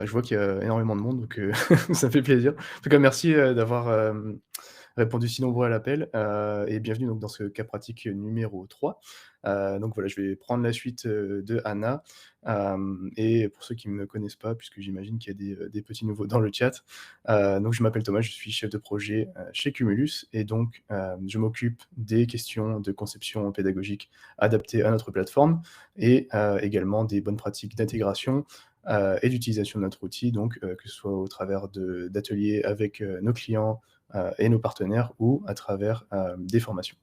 Je vois qu'il y a énormément de monde, donc ça fait plaisir. En tout cas, merci, d'avoir, répondu si nombreux à l'appel, et bienvenue donc dans ce cas pratique numéro 3. Donc voilà, je vais prendre la suite, de Anna, et pour ceux qui ne me connaissent pas, puisque j'imagine qu'il y a des petits nouveaux dans le chat, donc je m'appelle Thomas, je suis chef de projet, chez Cumulus et donc je m'occupe des questions de conception pédagogique adaptées à notre plateforme et également des bonnes pratiques d'intégration, et d'utilisation de notre outil, donc que ce soit au travers d'ateliers avec, nos clients, et nos partenaires ou à travers, des formations.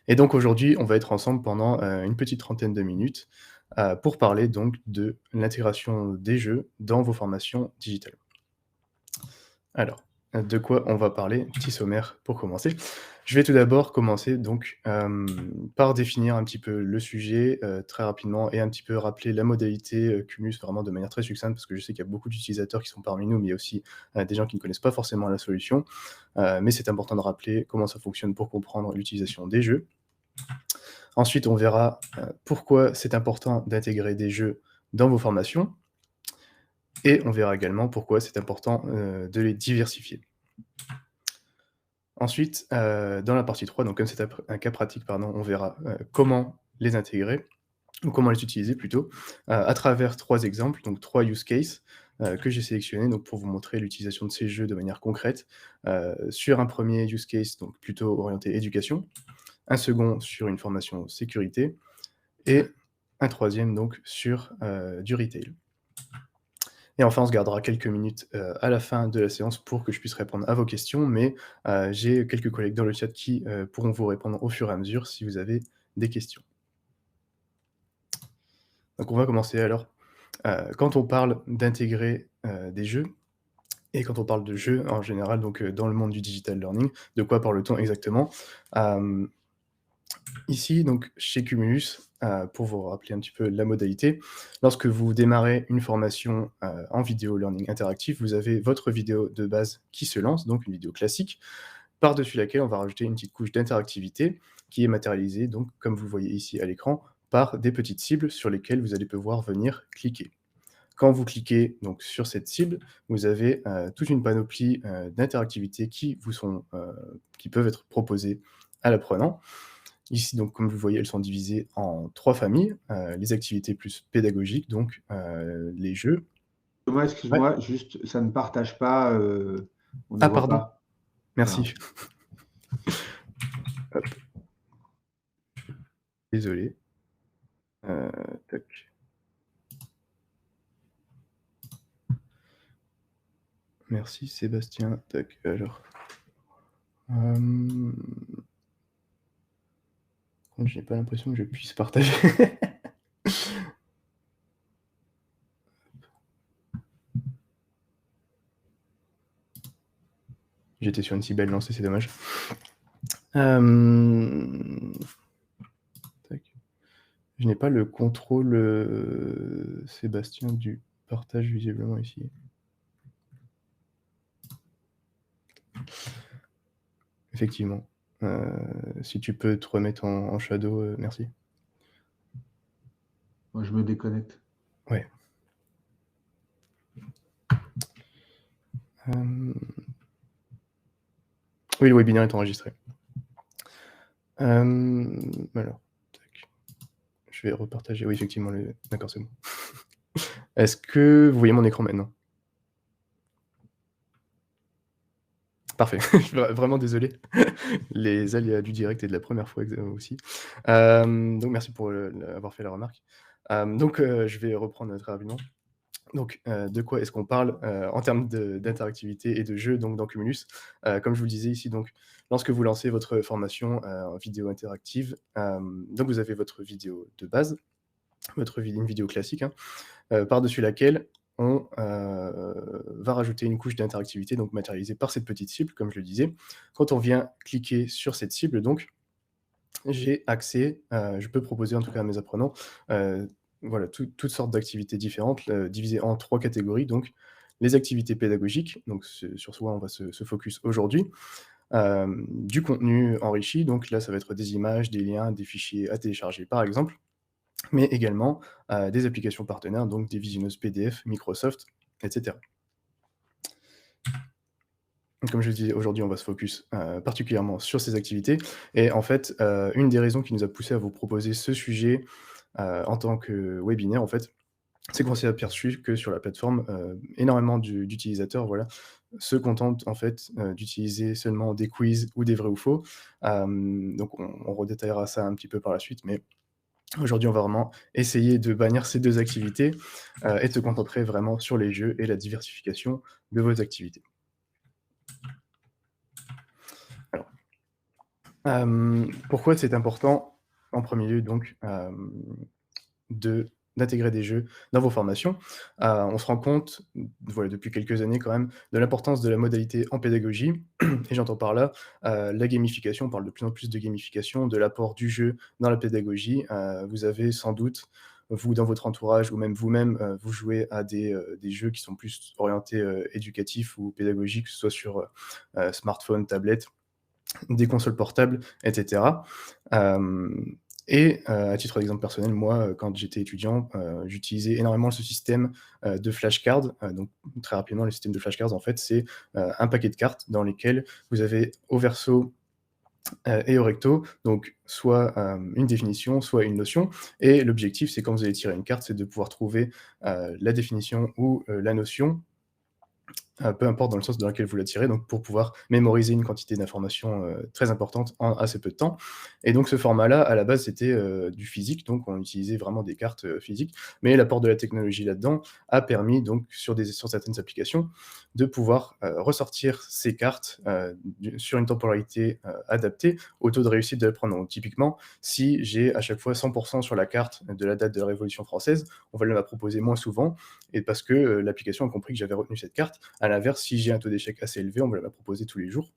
Et donc aujourd'hui, on va être ensemble pendant, une petite trentaine de minutes, pour parler donc de l'intégration des jeux dans vos formations digitales. Alors, de quoi on va parler? Petit sommaire pour commencer. Je vais tout d'abord commencer donc, par définir un petit peu le sujet, très rapidement et un petit peu rappeler la modalité, Cumulus vraiment de manière très succincte parce que je sais qu'il y a beaucoup d'utilisateurs qui sont parmi nous, mais il y a aussi, des gens qui ne connaissent pas forcément la solution. Mais c'est important de rappeler comment ça fonctionne pour comprendre l'utilisation des jeux. Ensuite, on verra, pourquoi c'est important d'intégrer des jeux dans vos formations et on verra également pourquoi c'est important, de les diversifier. Ensuite, dans la partie 3, donc comme c'est un cas pratique, pardon, on verra, comment les intégrer ou comment les utiliser plutôt, à travers 3 exemples, donc 3 use cases, que j'ai sélectionnés donc pour vous montrer l'utilisation de ces jeux de manière concrète, sur un premier use case, donc plutôt orienté éducation, un second sur une formation sécurité et un troisième donc sur, du retail. Et enfin, on se gardera quelques minutes, à la fin de la séance pour que je puisse répondre à vos questions, mais j'ai quelques collègues dans le chat qui, pourront vous répondre au fur et à mesure si vous avez des questions. Donc on va commencer alors. Quand on parle d'intégrer, des jeux et quand on parle de jeux en général, donc dans le monde du digital learning, de quoi parle-t-on exactement? Hem Ici, donc chez Cumulus, pour vous rappeler un petit peu la modalité, lorsque vous démarrez une formation, en vidéo learning interactif, vous avez votre vidéo de base qui se lance, donc une vidéo classique, par-dessus laquelle on va rajouter une petite couche d'interactivité qui est matérialisée, donc comme vous le voyez ici à l'écran, par des petites cibles sur lesquelles vous allez pouvoir venir cliquer. Quand vous cliquez donc sur cette cible, vous avez, toute une panoplie, d'interactivités qui peuvent être proposées à l'apprenant. Ici, donc, comme vous voyez, elles sont divisées en 3 familles, les activités plus pédagogiques, donc les jeux. Thomas, Ouais. excuse-moi, juste, ça ne partage pas, on ne Ah voit pardon, pas. Voilà. merci. Hop, désolé. Tac. Merci Sébastien. Tac, alors, hem, j'ai pas l'impression que je puisse partager. J'étais sur une si belle lancée, c'est dommage. Hem, Tac. Je n'ai pas le contrôle, Sébastien, du partage visiblement ici. Effectivement. Si tu peux te remettre en shadow, merci. Moi, je me déconnecte. Ouais. Hem, oui, le webinaire est enregistré. Alors, tac, je vais repartager. Oui, effectivement, d'accord, c'est bon. Est-ce que vous voyez mon écran maintenant? Parfait. Je suis vraiment désolé. Les aléas du direct et de la première fois aussi. Donc merci pour avoir fait la remarque. Donc je vais reprendre très rapidement. Donc, de quoi est-ce qu'on parle, en termes d'interactivité et de jeu donc dans Cumulus? Comme je vous le disais ici donc, lorsque vous lancez votre formation, en vidéo interactive, donc vous avez votre vidéo de base, une vidéo classique, hein, par-dessus laquelle on, va rajouter une couche d'interactivité donc matérialisée par cette petite cible, comme je le disais. Quand on vient cliquer sur cette cible donc, j'ai accès, je peux proposer en tout cas à mes apprenants, heu, voilà, toutes sortes d'activités différentes, divisées en 3 catégories donc les activités pédagogiques, donc sur soi on va se focus aujourd'hui. Du contenu enrichi, donc là ça va être des images, des liens, des fichiers à télécharger par exemple. mais également des applications partenaires, donc des visionneuses PDF, Microsoft, etc. Comme je le disais, aujourd'hui, on va se focus particulièrement sur ces activités. Et en fait, une des raisons qui nous a poussé à vous proposer ce sujet en tant que webinaire, en fait, c'est qu'on s'est aperçu que sur la plateforme, énormément d'utilisateurs, voilà, se contentent en fait, d'utiliser seulement des quiz ou des vrais ou faux. Donc on redétaillera ça un petit peu par la suite, mais aujourd'hui, on va vraiment essayer de bannir ces 2 activités, et de se concentrer vraiment sur les jeux et la diversification de vos activités. Alors, pourquoi c'est important, en premier lieu donc, de d'intégrer des jeux dans vos formations. On se rend compte, voilà, depuis quelques années quand même, de l'importance de la modalité en pédagogie et j'entends par là, la gamification. On parle de plus en plus de gamification, de l'apport du jeu dans la pédagogie. Vous avez sans doute, vous, dans votre entourage ou même vous-même, vous jouez à des jeux qui sont plus orientés, éducatifs ou pédagogiques, que ce soit sur, smartphone, tablette, des consoles portables, et cetera. Hem à titre d'exemple personnel, moi, quand j'étais étudiant, j'utilisais énormément ce système, de flashcards. Donc très rapidement, le système de flashcards, en fait, c'est, un paquet de cartes dans lesquelles vous avez au verso, et au recto, donc soit, une définition, soit une notion et l'objectif, c'est quand vous allez tirer une carte, c'est de pouvoir trouver, la définition ou, la notion peu importe dans le sens dans lequel vous la tirez, donc pour pouvoir mémoriser une quantité d'informations, très importante en assez peu de temps et donc ce format-là, à la base, c'était, du physique, donc on utilisait vraiment des cartes, physiques, mais l'apport de la technologie là-dedans a permis donc sur certaines applications de pouvoir, ressortir ces cartes, sur une temporalité, adaptée au taux de réussite de l'apprenant. Donc typiquement, si j'ai à chaque fois 100 sur la carte de la date de la Révolution française, on va me la proposer moins souvent et parce que, l'application a compris que j'avais retenu cette carte. À l'inverse, si j'ai un taux d'échec assez élevé, on me la va proposer tous les jours.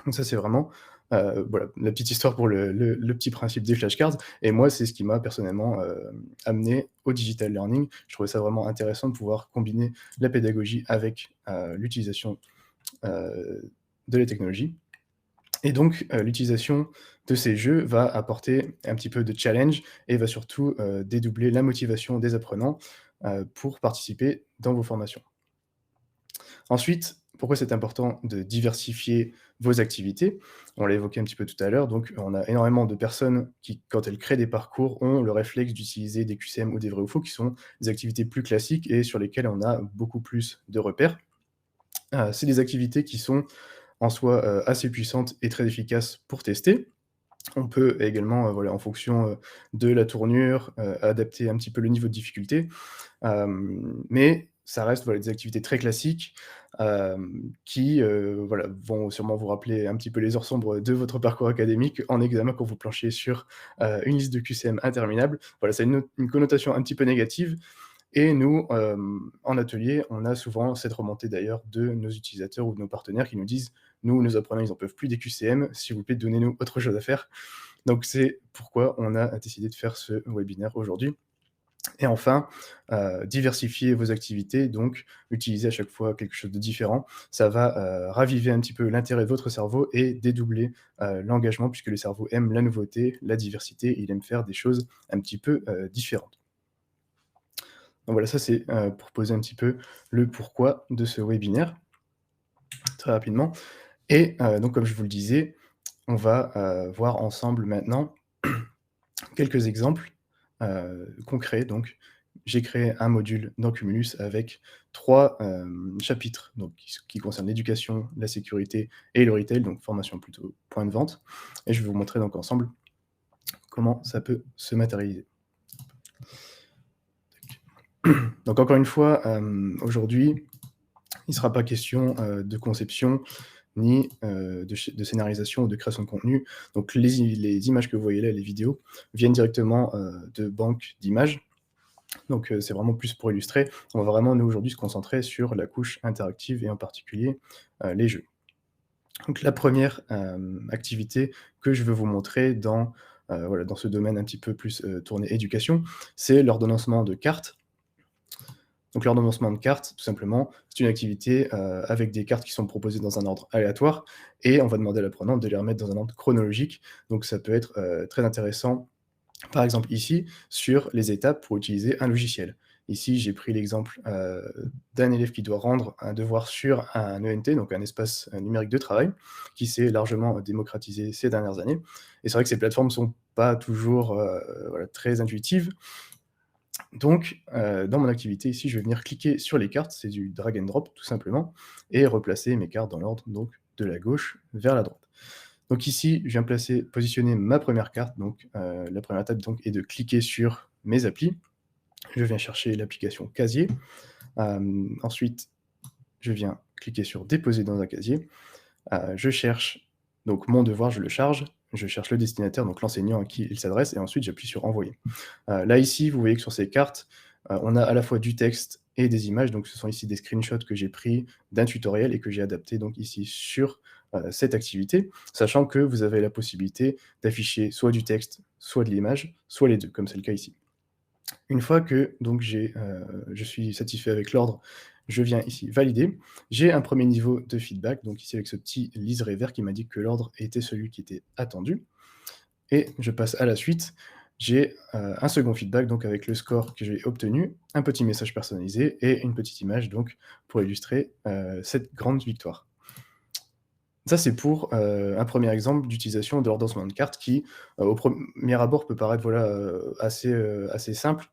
Donc ça, c'est vraiment, voilà, la petite histoire pour le petit principe des flashcards et moi, c'est ce qui m'a personnellement, amené au digital learning. Je trouvais ça vraiment intéressant de pouvoir combiner la pédagogie avec, l'utilisation, de la technologie et donc l'utilisation de ces jeux va apporter un petit peu de challenge et va surtout, dédoubler la motivation des apprenants, pour participer dans vos formations. Ensuite, pourquoi c'est important de diversifier vos activités? On l'a évoqué un petit peu tout à l'heure, donc on a énormément de personnes qui, quand elles créent des parcours, ont le réflexe d'utiliser des QCM ou des vrais ou faux, qui sont des activités plus classiques et sur lesquelles on a beaucoup plus de repères. C'est des activités qui sont en soi, assez puissantes et très efficaces pour tester. On peut également, voilà, en fonction, de la tournure, adapter un petit peu le niveau de difficulté. Mais ça reste, voilà, des activités très classiques, qui, voilà, vont sûrement vous rappeler un petit peu les heures sombres de votre parcours académique en examen quand vous planchez sur, une liste de QCM interminable. Voilà, ça a une connotation un petit peu négative et nous, en atelier, on a souvent cette remontée d'ailleurs de nos utilisateurs ou de nos partenaires qui nous disent: «Nous, nos apprenants, ils en peuvent plus des QCM, s'il vous plaît, donnez-nous autre chose à faire». Donc c'est pourquoi on a décidé de faire ce webinaire aujourd'hui. Et enfin, diversifier vos activités, donc utiliser à chaque fois quelque chose de différent. Ça va, raviver un petit peu l'intérêt de votre cerveau et dédoubler, l'engagement puisque le cerveau aime la nouveauté, la diversité, il aime faire des choses un petit peu, différentes. Donc voilà, ça c'est, pour poser un petit peu le pourquoi de ce webinaire, très rapidement et donc comme je vous le disais, on va, voir ensemble maintenant quelques exemples, concrets donc. J'ai créé un module dans Cumulus avec 3 chapitres donc qui concernent l'éducation, la sécurité et le retail, donc formation plutôt point de vente et je vais vous montrer donc ensemble comment ça peut se matérialiser. Donc encore une fois, aujourd'hui, il ne sera pas question, de conception ni, de scénarisation ou de création de contenu. Donc les images que vous voyez là, les vidéos, viennent directement, de banques d'images. Donc c'est vraiment plus pour illustrer. On va vraiment, nous, aujourd'hui, se concentrer sur la couche interactive et en particulier, les jeux. Donc la première activité que je veux vous montrer dans, voilà, dans ce domaine un petit peu plus, tourné éducation, c'est l'ordonnancement de cartes. Donc l'ordonnancement de cartes, tout simplement, c'est une activité, avec des cartes qui sont proposées dans un ordre aléatoire et on va demander à l'apprenant de les remettre dans un ordre chronologique. Donc ça peut être, très intéressant Par exemple ici, sur les étapes pour utiliser un logiciel. Ici, j'ai pris l'exemple, d'un élève qui doit rendre un devoir sur un ENT, donc un espace, numérique de travail, qui s'est largement démocratisé ces dernières années. Et c'est vrai que ces plateformes ne sont pas toujours, voilà, très intuitives. Donc, dans mon activité ici, je vais venir cliquer sur les cartes, c'est du drag and drop tout simplement, et replacer mes cartes dans l'ordre donc de la gauche vers la droite. Donc ici, je viens positionner ma première carte, donc la première étape donc est de cliquer sur mes applis. Je viens chercher l'application casier. Ensuite, je viens cliquer sur déposer dans un casier. Je cherche donc mon devoir, je le charge. Je cherche le destinataire, donc l'enseignant à qui il s'adresse, et ensuite j'appuie sur envoyer. Là ici, vous voyez que sur ces cartes, on a à la fois du texte et des images. Donc ce sont ici des screenshots que j'ai pris d'un tutoriel et que j'ai adapté donc ici sur cette activité, sachant que vous avez la possibilité d'afficher soit du texte, soit de l'image, soit les deux, comme c'est le cas ici. Une fois que donc je suis satisfait avec l'ordre, je viens ici valider. J'ai un premier niveau de feedback, donc ici avec ce petit liseré vert qui m'indique que l'ordre était celui qui était attendu. Et je passe à la suite. J'ai un second feedback, donc avec le score que j'ai obtenu, un petit message personnalisé et une petite image donc pour illustrer cette grande victoire. Ça, c'est pour un premier exemple d'utilisation de l'ordonnancement de carte qui, au premier abord, peut paraître voilà, assez simple,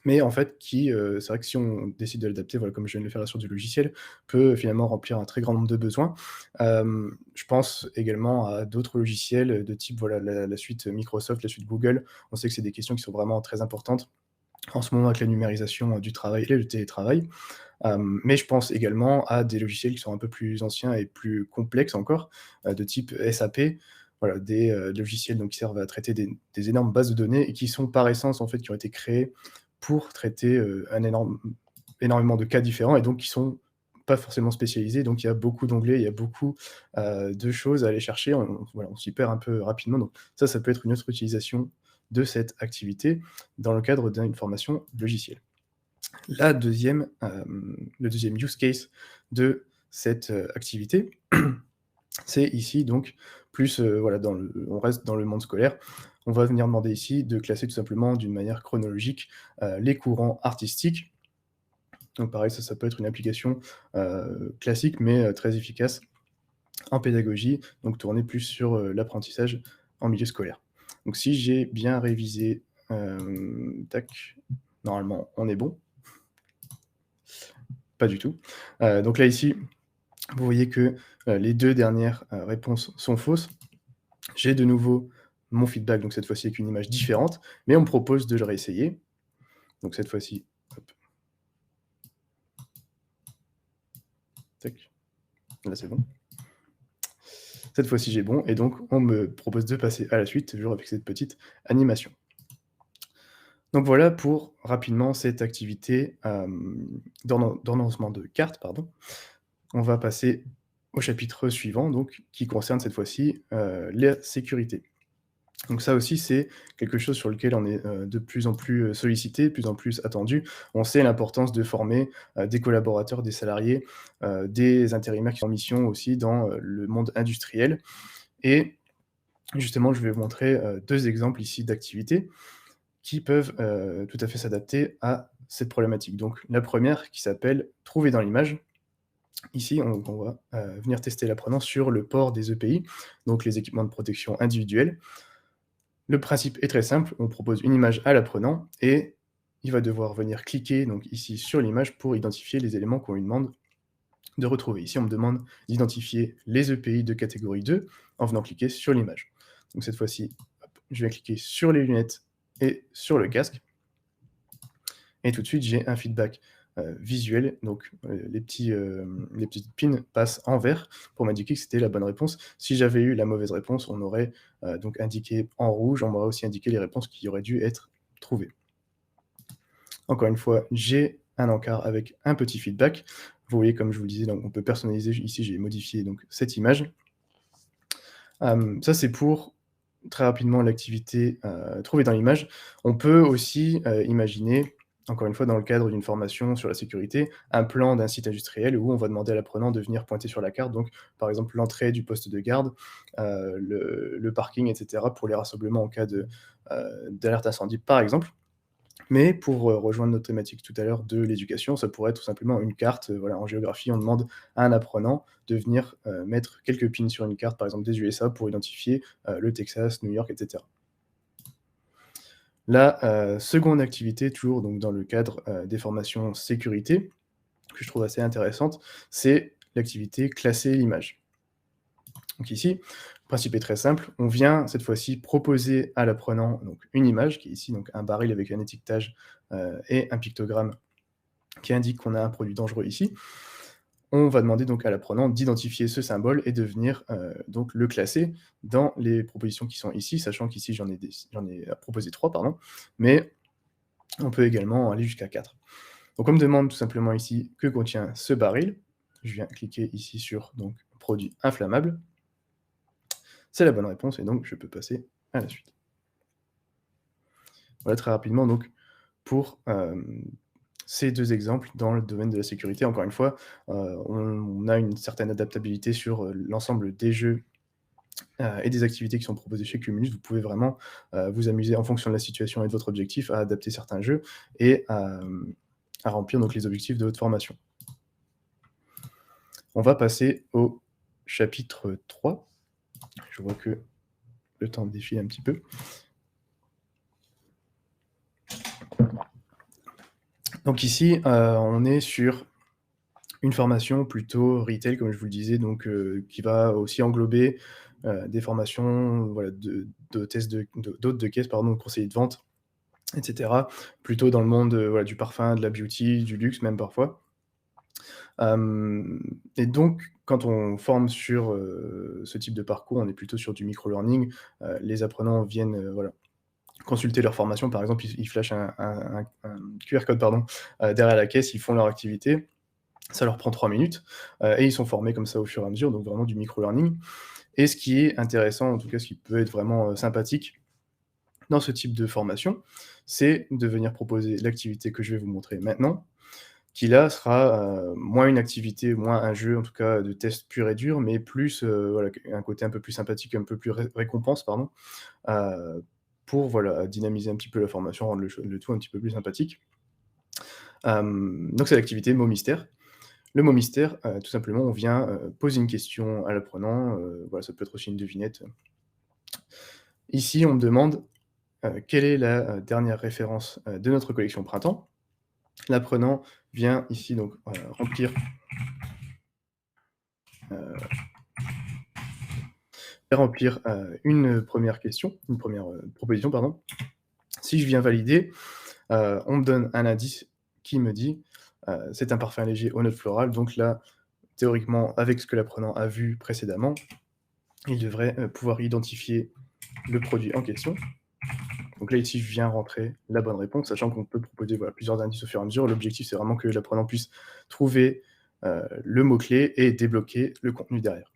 mais en fait qui, c'est vrai que si on décide de l'adapter, voilà, comme je viens de le faire là sur du logiciel, peut finalement remplir un très grand nombre de besoins. Je pense également à d'autres logiciels, de type, voilà, la suite Microsoft, la suite Google. On sait que c'est des questions qui sont vraiment très importantes en ce moment avec la numérisation, du travail et le télétravail. Mais je pense également à des logiciels qui sont un peu plus anciens et plus complexes encore, de type SAP. Voilà, des, logiciels donc qui servent à traiter des énormes bases de données et qui sont par essence, en fait, qui ont été créés pour traiter, énormément de cas différents et donc qui sont pas forcément spécialisés. Donc il y a beaucoup d'onglets, il y a beaucoup, de choses à aller chercher. Voilà, on s'y perd un peu rapidement. Donc ça peut être une autre utilisation de cette activité dans le cadre d'une formation logicielle. Le deuxième use case de cette, activité, c'est ici donc plus, voilà, on reste dans le monde scolaire. On va venir demander ici de classer tout simplement d'une manière chronologique, les courants artistiques. Donc pareil, ça peut être une application, classique mais, très efficace en pédagogie, donc tournée plus sur, l'apprentissage en milieu scolaire. Donc si j'ai bien révisé, tac, normalement on est bon. Pas du tout. Donc là ici, vous voyez que, les 2 dernières, réponses sont fausses. J'ai de nouveau mon feedback, donc cette fois-ci avec une image différente, mais on me propose de le réessayer. Donc cette fois-ci, hop, tac, là c'est bon. Cette fois-ci j'ai bon et donc on me propose de passer à la suite, toujours avec cette petite animation. Donc voilà pour rapidement cette activité, d'ordonnancement de cartes, pardon. On va passer au chapitre suivant, donc qui concerne cette fois-ci, la sécurité. Donc ça aussi, c'est quelque chose sur lequel on est, de plus en plus, sollicité, de plus en plus attendu. On sait l'importance de former, des collaborateurs, des salariés, des intérimaires qui sont en mission aussi dans, le monde industriel et justement, je vais vous montrer, 2 exemples ici d'activités qui peuvent, tout à fait s'adapter à cette problématique. Donc la première qui s'appelle «Trouver dans l'image». Ici, on va, venir tester l'apprenant sur le port des EPI, donc les équipements de protection individuelle. Le principe est très simple, on propose une image à l'apprenant et il va devoir venir cliquer donc ici sur l'image pour identifier les éléments qu'on lui demande de retrouver. Ici, on me demande d'identifier les EPI de catégorie 2 en venant cliquer sur l'image. Donc cette fois-ci, je vais cliquer sur les lunettes et sur le casque et tout de suite, j'ai un feedback, visuel. Donc, les petites pins passent en vert pour m'indiquer que c'était la bonne réponse. Si j'avais eu la mauvaise réponse, on aurait, donc indiqué en rouge, on m'aurait aussi indiqué les réponses qui auraient dû être trouvées. Encore une fois, j'ai un encart avec un petit feedback. Vous voyez, comme je vous le disais, donc on peut personnaliser. Ici, j'ai modifié donc cette image. Ça, c'est pour très rapidement l'activité, trouver dans l'image. On peut aussi, imaginer, encore une fois dans le cadre d'une formation sur la sécurité, un plan d'un site industriel où on va demander à l'apprenant de venir pointer sur la carte, donc par exemple l'entrée du poste de garde, le parking et cetera pour les rassemblements en cas d'alerte incendie, par exemple. Mais pour, rejoindre notre thématique tout à l'heure de l'éducation, ça pourrait être tout simplement une carte, voilà, en géographie, on demande à un apprenant de venir, mettre quelques pins sur une carte, par exemple des USA, pour identifier, le Texas, New York, et cetera. La, seconde activité, toujours donc dans le cadre, des formations sécurité, que je trouve assez intéressante, c'est l'activité classer l'image. Donc ici, le principe est très simple, on vient cette fois-ci proposer à l'apprenant donc une image qui est ici donc un baril avec un étiquetage, et un pictogramme qui indique qu'on a un produit dangereux ici. On va demander donc à l'apprenant d'identifier ce symbole et de venir, donc le classer dans les propositions qui sont ici, sachant qu'ici j'en ai proposé 3 pardon, mais on peut également aller jusqu'à 4. Donc on me demande tout simplement ici que contient ce baril. Je viens cliquer ici sur donc produit inflammable. C'est la bonne réponse et donc je peux passer à la suite. Voilà très rapidement donc pour, ces 2 exemples dans le domaine de la sécurité. Encore une fois, on a une certaine adaptabilité sur, l'ensemble des jeux, et des activités qui sont proposées chez Cumulus. Vous pouvez vraiment, vous amuser en fonction de la situation et de votre objectif à adapter certains jeux et à remplir donc les objectifs de votre formation. On va passer au chapitre 3. Je vois que le temps défile un petit peu. Donc ici, on est sur une formation plutôt retail, comme je vous le disais, donc qui va aussi englober, des formations, voilà, d'hôtesse d'hôte de caisse, pardon, conseiller de vente, et cetera. Plutôt dans le monde, voilà, du parfum, de la beauty, du luxe même parfois. Et donc quand on forme sur, ce type de parcours, on est plutôt sur du micro-learning. Les apprenants viennent, voilà, consulter leur formation. Par exemple, ils flashent un QR code, pardon, derrière la caisse, ils font leur activité. Ça leur prend 3 minutes, et ils sont formés comme ça au fur et à mesure, donc vraiment du micro-learning. Et ce qui est intéressant, en tout cas ce qui peut être vraiment, sympathique dans ce type de formation, c'est de venir proposer l'activité que je vais vous montrer maintenant, qui là sera, moins une activité, moins un jeu en tout cas de test pur et dur, mais plus, voilà, un côté un peu plus sympathique, un peu plus récompense, pardon, pour voilà, dynamiser un petit peu la formation, rendre le tout un petit peu plus sympathique. Donc c'est l'activité mot mystère. Le mot mystère, tout simplement, on vient, poser une question à l'apprenant, voilà, ça peut être aussi une devinette. Ici, on me demande, quelle est la, dernière référence, de notre collection printemps. L'apprenant vient ici donc, remplir, une première question, une première proposition, pardon. Si je viens valider, on me donne un indice qui me dit, c'est un parfum léger aux notes florales, donc là, théoriquement, avec ce que l'apprenant a vu précédemment, il devrait, pouvoir identifier le produit en question. Donc là, ici, je viens rentrer la bonne réponse, sachant qu'on peut proposer, voilà, plusieurs indices au fur et à mesure. L'objectif, c'est vraiment que l'apprenant puisse trouver, le mot-clé et débloquer le contenu derrière.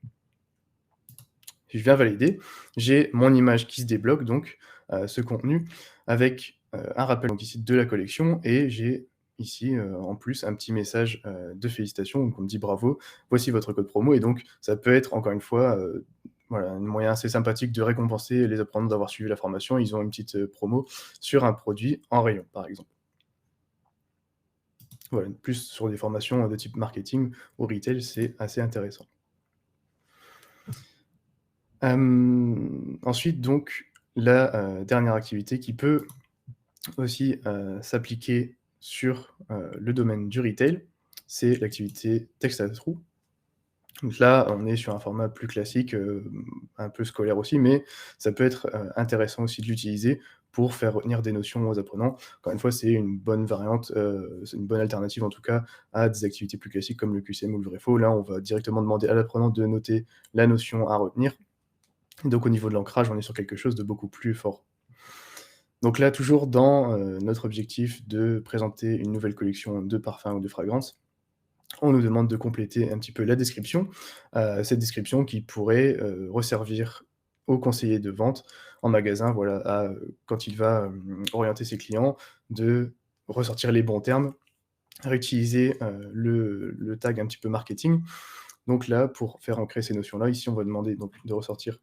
Si je viens valider, j'ai mon image qui se débloque donc, ce contenu avec, un rappel donc ici de la collection et j'ai ici, en plus un petit message, de félicitations, donc on me dit: «Bravo, voici votre code promo» et donc ça peut être encore une fois, voilà, un moyen assez sympathique de récompenser les apprenants d'avoir suivi la formation. Ils ont une petite, promo sur un produit en rayon, par exemple. Voilà, plus sur des formations, de type marketing ou retail, c'est assez intéressant. Ensuite donc la, dernière activité qui peut aussi, s'appliquer sur, le domaine du retail, c'est l'activité texte à trous. Donc là, on est sur un format plus classique, un peu scolaire aussi, mais ça peut être, intéressant aussi de l'utiliser pour faire retenir des notions aux apprenants. Encore une fois, c'est une bonne variante, c'est une bonne alternative en tout cas à des activités plus classiques comme le QCM ou le vrai-faux. Là, on va directement demander à l'apprenant de noter la notion à retenir. Donc au niveau de l'ancrage, on est sur quelque chose de beaucoup plus fort. Donc là, toujours dans, notre objectif de présenter une nouvelle collection de parfums ou de fragrances, on nous demande de compléter un petit peu la description. Cette description qui pourrait, resservir au conseiller de vente en magasin, voilà, à, quand il va, orienter ses clients, de ressortir les bons termes, réutiliser, le tag un petit peu marketing. Donc là, pour faire ancrer ces notions-là, ici, on va demander donc de ressortir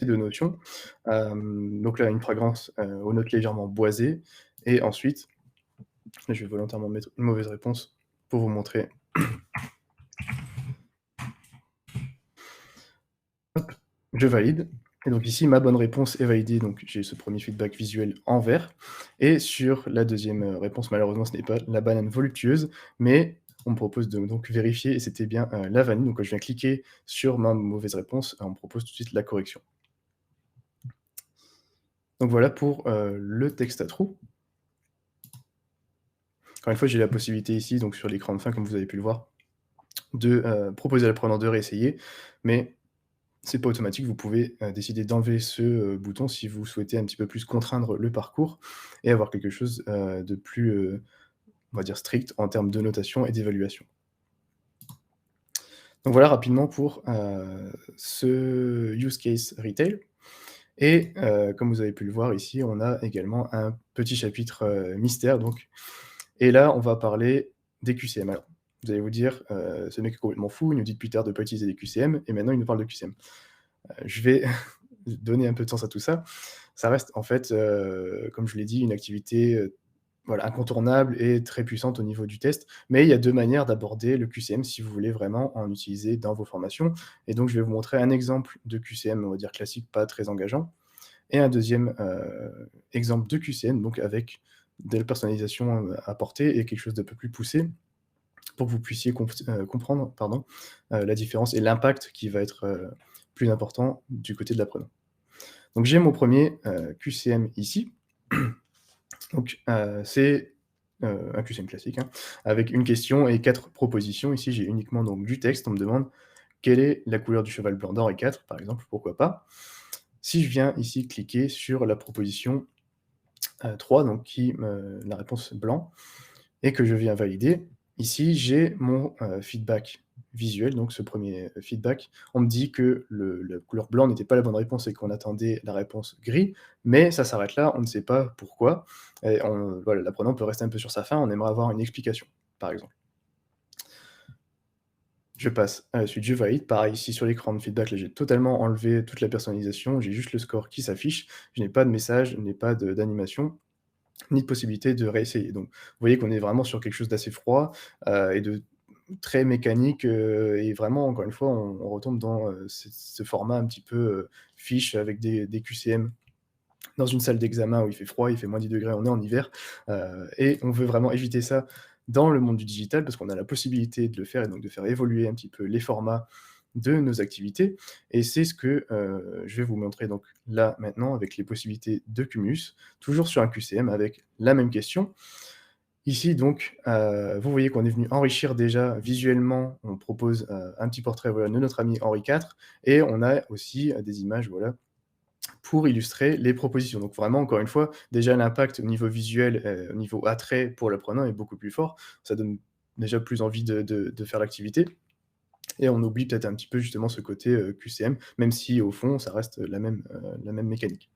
de notions. Donc là, une fragrance, aux notes légèrement boisées et ensuite, là, je vais volontairement mettre une mauvaise réponse pour vous montrer. Hop, je valide et donc ici, ma bonne réponse est validée, donc j'ai ce premier feedback visuel en vert et sur la deuxième réponse, malheureusement, ce n'est pas la banane voluptueuse, mais on me propose de donc vérifier et c'était bien, la vanille. Donc, quand je viens cliquer sur ma mauvaise réponse, on me propose tout de suite la correction. Donc voilà pour, le texte à trous. Encore une fois, j'ai la possibilité ici, donc sur l'écran de fin, comme vous avez pu le voir, de, proposer à l'apprenant de réessayer, mais c'est pas automatique. Vous pouvez, décider d'enlever ce, bouton si vous souhaitez un petit peu plus contraindre le parcours et avoir quelque chose, de plus, on va dire strict en termes de notation et d'évaluation. Donc voilà rapidement pour, ce use case retail et comme vous avez pu le voir ici, on a également un petit chapitre, mystère donc et là, on va parler des QCM. Alors, vous allez vous dire: «Ce mec est complètement fou, il nous dit depuis tout à l'heure de pas utiliser les QCM et maintenant il nous parle de QCM». Je vais donner un peu de sens à tout ça. Ça reste en fait, comme je l'ai dit, une activité, voilà, incontournable et très puissante au niveau du test. Mais il y a 2 manières d'aborder le QCM si vous voulez vraiment en utiliser dans vos formations et donc je vais vous montrer un exemple de QCM, on va dire classique, pas très engageant et un deuxième exemple de QCM, donc avec de la personnalisation, apportée et quelque chose d'un peu plus poussé pour que vous puissiez comprendre, pardon, la différence et l'impact qui va être, plus important du côté de l'apprenant. Donc j'ai mon premier QCM ici. Donc, c'est, un QCM classique, hein, avec une question et 4 propositions. Ici, j'ai uniquement donc du texte. On me demande: «Quelle est la couleur du cheval blanc d'Henri IV?» par exemple, pourquoi pas. Si je viens ici cliquer sur la proposition, 3 donc qui me la réponse blanc et que je viens valider, ici j'ai mon, feedback visuel, donc ce premier feedback. On me dit que la couleur blanc n'était pas la bonne réponse et qu'on attendait la réponse gris, mais ça s'arrête là, on ne sait pas pourquoi et voilà, l'apprenant peut rester un peu sur sa faim, on aimerait avoir une explication, par exemple. Je passe à la suite, je valide. Pareil, ici sur l'écran de feedback, là, j'ai totalement enlevé toute la personnalisation, j'ai juste le score qui s'affiche. Je n'ai pas de message, je n'ai pas d'animation, ni de possibilité de réessayer. Donc, vous voyez qu'on est vraiment sur quelque chose d'assez froid, et de très mécanique, et vraiment, encore une fois, on retombe dans, ce format un petit peu, fiche avec des QCM dans une salle d'examen où il fait froid, il fait -10 degrés, on est en hiver, et on veut vraiment éviter ça dans le monde du digital parce qu'on a la possibilité de le faire et donc de faire évoluer un petit peu les formats de nos activités et c'est ce que, je vais vous montrer donc là, maintenant, avec les possibilités de Cumulus, toujours sur un QCM avec la même question. Ici donc, vous voyez qu'on est venu enrichir déjà visuellement, on propose, un petit portrait, voilà, de notre ami Henri IV et on a aussi, des images, voilà, pour illustrer les propositions. Donc vraiment, encore une fois, déjà l'impact au niveau visuel, au niveau attrait pour l'apprenant est beaucoup plus fort. Ça donne déjà plus envie de faire l'activité et on oublie peut-être un petit peu justement ce côté, QCM, même si au fond ça reste la même mécanique.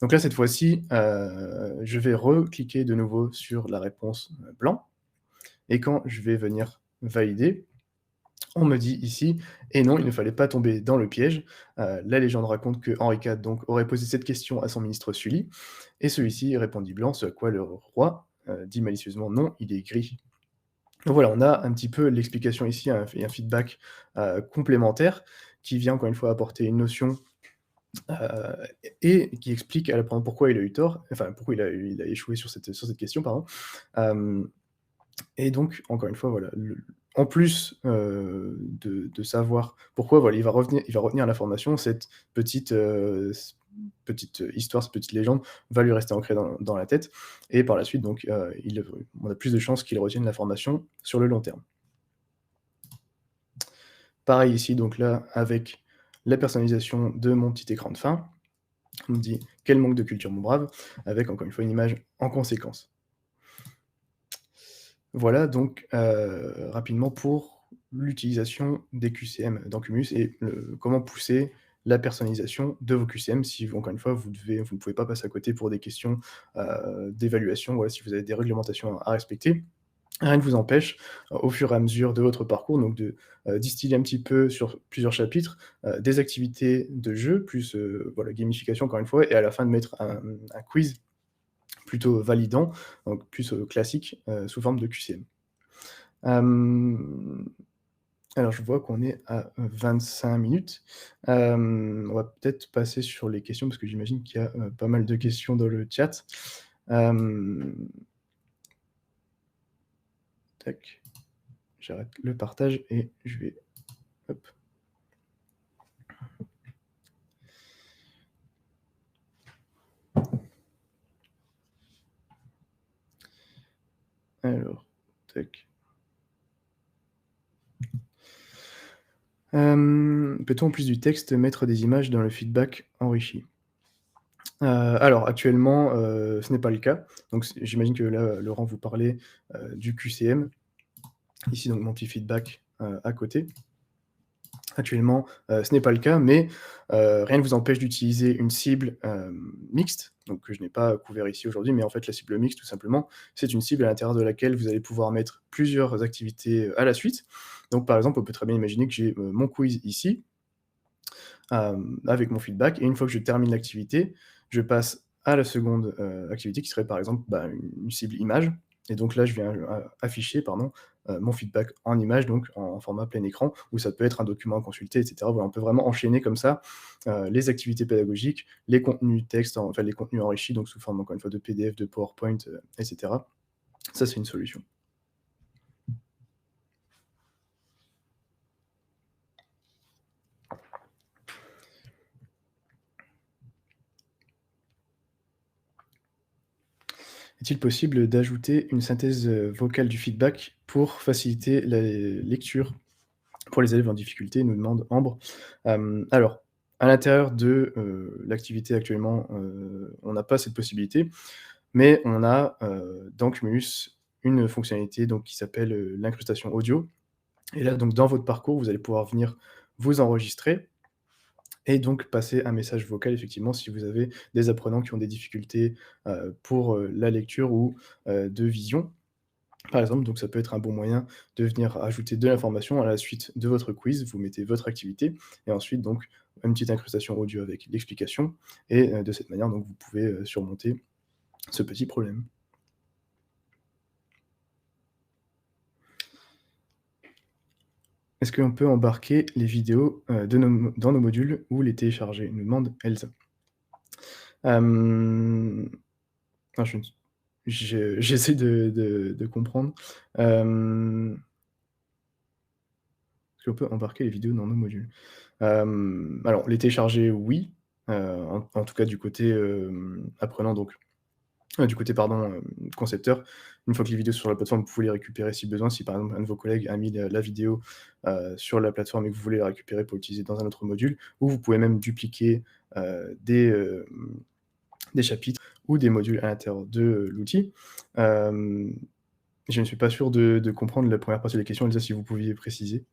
Donc là, cette fois-ci, je vais recliquer de nouveau sur la réponse, blanc et quand je vais venir valider, on me dit ici: «Et non, il ne fallait pas tomber dans le piège». La légende raconte que Henri IV donc aurait posé cette question à son ministre Sully et celui-ci répondit blanc, ce à quoi le roi, dit malicieusement: «Non, il est gris». Donc voilà, on a un petit peu l'explication ici, et un feedback, complémentaire qui vient encore une fois apporter une notion, heu, et qui explique à l'apprenant pourquoi il a eu tort, enfin pourquoi il a échoué sur cette question, pardon. Hem Et donc, encore une fois, voilà, en plus, de savoir pourquoi, voilà, il va retenir l'information, cette petite, petite histoire, cette petite légende va lui rester ancrée dans la tête et par la suite donc, on a plus de chances qu'il retienne l'information sur le long terme. Pareil ici, donc là, avec la personnalisation de mon petit écran de fin, on me dit: «Quel manque de culture, mon brave», avec encore une fois une image en conséquence. Voilà donc, rapidement pour l'utilisation des QCM dans Cumulus et comment pousser la personnalisation de vos QCM si encore une fois vous ne pouvez pas passer à côté pour des questions, d'évaluation, voilà, si vous avez des réglementations à respecter. Rien ne vous empêche, au fur et à mesure de votre parcours, donc de, distiller un petit peu sur plusieurs chapitres, des activités de jeu plus, voilà, gamification encore une fois et à la fin de mettre un quiz plutôt validant, donc plus, classique, sous forme de QCM. Hem, alors je vois qu'on est à 25 minutes. On va peut-être passer sur les questions parce que j'imagine qu'il y a, pas mal de questions dans le chat. Hem, tac, j'arrête le partage et je vais hop. Alors, tac. Peut-on en plus du texte mettre des images dans le feedback enrichi? Alors actuellement, ce n'est pas le cas. Donc j'imagine que là, Laurent, vous parlez, du QCM. Ici donc mon petit feedback, à côté. Actuellement, ce n'est pas le cas, mais rien ne vous empêche d'utiliser une cible, mixte, donc que je n'ai pas couvert ici aujourd'hui, mais en fait la cible mixte tout simplement, c'est une cible à l'intérieur de laquelle vous allez pouvoir mettre plusieurs activités, à la suite. Donc par exemple, on peut très bien imaginer que j'ai, mon quiz ici, avec mon feedback et une fois que je termine l'activité, je passe à la seconde, activité qui serait par exemple, bah, une cible image et donc là je viens, afficher pardon, mon feedback en image donc en format plein écran ou ça peut être un document à consulter et cetera. Voilà, on peut vraiment enchaîner comme ça, les activités pédagogiques, les contenus texte, enfin les contenus enrichis donc sous forme encore une fois de PDF, de PowerPoint, et cetera. Ça c'est une solution. Est-il possible d'ajouter une synthèse, vocale du feedback pour faciliter la lecture pour les élèves en difficulté? Nous demande Ambre. Alors, à l'intérieur de, l'activité actuellement, on n'a pas cette possibilité, mais on a, dans Cumulus une fonctionnalité donc qui s'appelle, l'incrustation audio et là donc dans votre parcours, vous allez pouvoir venir vous enregistrer et donc passer un message vocal effectivement si vous avez des apprenants qui ont des difficultés, pour, la lecture ou, de vision. Par exemple, donc ça peut être un bon moyen de venir ajouter de l'information à la suite de votre quiz. Vous mettez votre activité et ensuite donc une petite incrustation audio avec l'explication et de cette manière donc vous pouvez, surmonter ce petit problème. Est-ce qu'on peut embarquer les vidéos, de dans nos modules ou les télécharger? Nous demande Elsa. Hem, alors j'essaie de comprendre. Est-ce qu'on peut embarquer les vidéos dans nos modules? Alors les télécharger, oui, en tout cas du côté, apprenant donc du côté pardon, concepteur. Une fois que les vidéos sont sur la plateforme, vous pouvez les récupérer si besoin. Si par exemple un de vos collègues a mis la vidéo, sur la plateforme et que vous voulez la récupérer pour l'utiliser dans un autre module, ou vous pouvez même dupliquer, des chapitres ou des modules à l'intérieur de, l'outil. Hem, je ne suis pas sûr de comprendre la première partie de la question, Elsa, si vous pouviez préciser?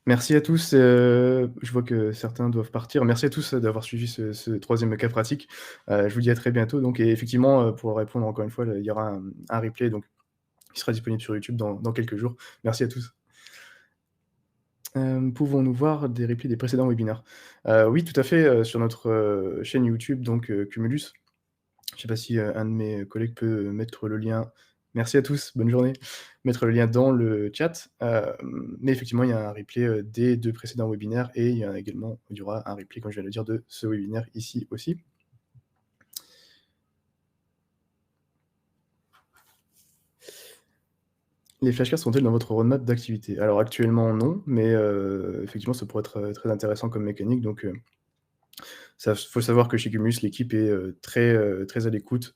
Merci à tous, je vois que certains doivent partir. Merci à tous, d'avoir suivi ce 3e cas pratique. Je vous dis à très bientôt donc et effectivement, pour répondre encore une fois, il y aura un replay donc qui sera disponible sur YouTube dans quelques jours. Merci à tous. Pouvons-nous voir des replays des précédents webinaires? Oui, tout à fait, sur notre, chaîne YouTube donc Cumulus. Je ne sais pas si, un de mes collègues peut mettre le lien merci à tous, bonne journée. Mettre le lien dans le chat, mais effectivement, il y a un replay, des 2 précédents webinaires et il y aura un replay, comme je viens de le dire, de ce webinaire ici aussi. Les flashcards sont-elles dans votre roadmap d'activité? Alors actuellement non, mais effectivement, ça pourrait être, très intéressant comme mécanique donc ça faut savoir que chez Cumulus, l'équipe est, très à l'écoute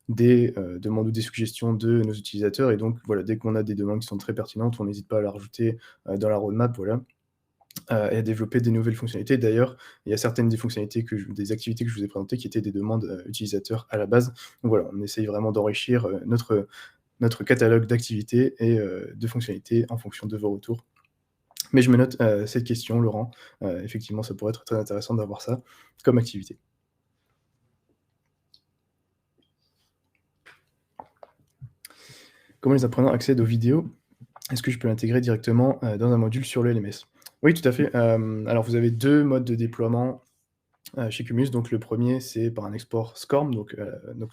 des, demandes ou des suggestions de nos utilisateurs et donc voilà, dès qu'on a des demandes qui sont très pertinentes, on n'hésite pas à la rajouter, dans la roadmap, voilà, et à développer des nouvelles fonctionnalités. D'ailleurs, il y a certaines des fonctionnalités des activités que je vous ai présentées qui étaient des demandes, utilisateurs à la base. Donc voilà, on essaye vraiment d'enrichir, notre catalogue d'activités et de fonctionnalités en fonction de vos retours. Mais je me note, cette question Laurent, effectivement ça pourrait être très intéressant d'avoir ça comme activité. Comment les apprenants accèdent aux vidéos? Est-ce que je peux l'intégrer directement, dans un module sur le LMS? Oui, tout à fait. Alors vous avez 2 modes de déploiement, chez Cumulus. Donc le premier, c'est par un export SCORM, donc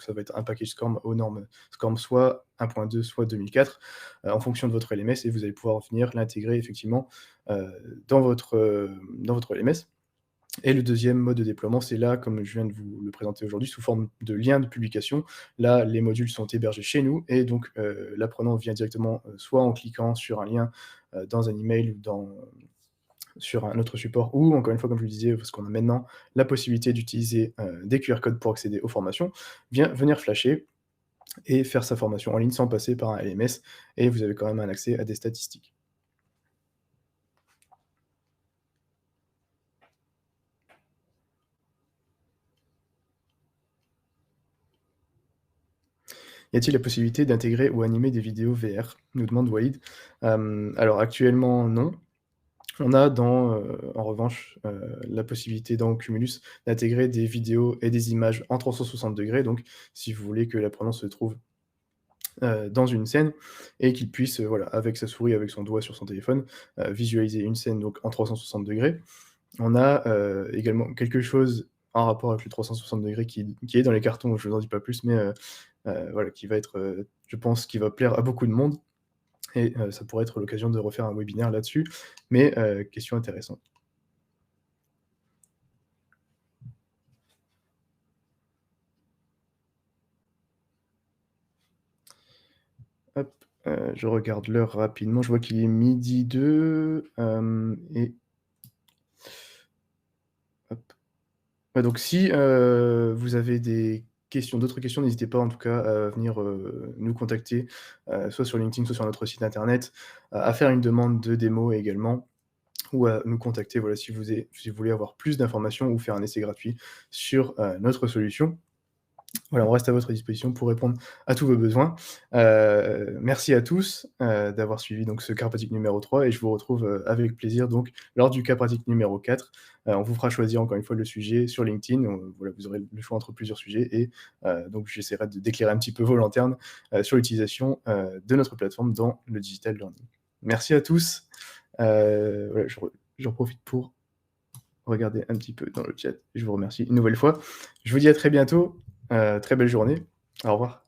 ça va être un package SCORM aux normes SCORM soit 1.2, soit 2004, en fonction de votre LMS, et vous allez pouvoir venir l'intégrer effectivement, dans votre LMS. Et le deuxième mode de déploiement, c'est là, comme je viens de vous le présenter aujourd'hui, sous forme de lien de publication. Là, les modules sont hébergés chez nous, et donc l'apprenant vient directement, soit en cliquant sur un lien, dans un email ou sur un autre support, ou encore une fois, comme je le disais, parce qu'on a maintenant la possibilité d'utiliser, des QR codes pour accéder aux formations, venir flasher et faire sa formation en ligne sans passer par un LMS, et vous avez quand même un accès à des statistiques. Y a-t-il la possibilité d'intégrer ou animer des vidéos VR? Nous demande Walid. Alors actuellement, non. On a en revanche, la possibilité dans Cumulus d'intégrer des vidéos et des images en 360°. Donc si vous voulez que l'apprenant se trouve, dans une scène et qu'il puisse, voilà, avec sa souris, avec son doigt sur son téléphone, visualiser une scène donc en 360°. On a, également quelque chose en rapport avec le 360° qui est dans les cartons, je vous en dis pas plus, mais voilà, qui va être, je pense qui va plaire à beaucoup de monde, et ça pourrait être l'occasion de refaire un webinaire là-dessus, mais question intéressante. Hop, je regarde l'heure rapidement, je vois qu'il est 12h02, et hop. Ouais, donc si, vous avez d'autres questions, n'hésitez pas en tout cas à venir, nous contacter, soit sur LinkedIn, soit sur notre site internet, à faire une demande de démo également, ou à nous contacter, voilà, si vous voulez avoir plus d'informations ou faire un essai gratuit sur, notre solution. Voilà, on reste à votre disposition pour répondre à tous vos besoins. Merci à tous, d'avoir suivi donc ce cas pratique numéro 3, et je vous retrouve, avec plaisir donc lors du cas pratique numéro 4. On vous fera choisir encore une fois le sujet sur LinkedIn. Voilà, vous aurez le choix entre plusieurs sujets, et donc j'essaierai d'éclairer un petit peu vos lanternes, sur l'utilisation, de notre plateforme dans le digital learning. Merci à tous. Voilà, j'en profite pour regarder un petit peu dans le chat. Je vous remercie une nouvelle fois. Je vous dis à très bientôt. Très belle journée. Au revoir.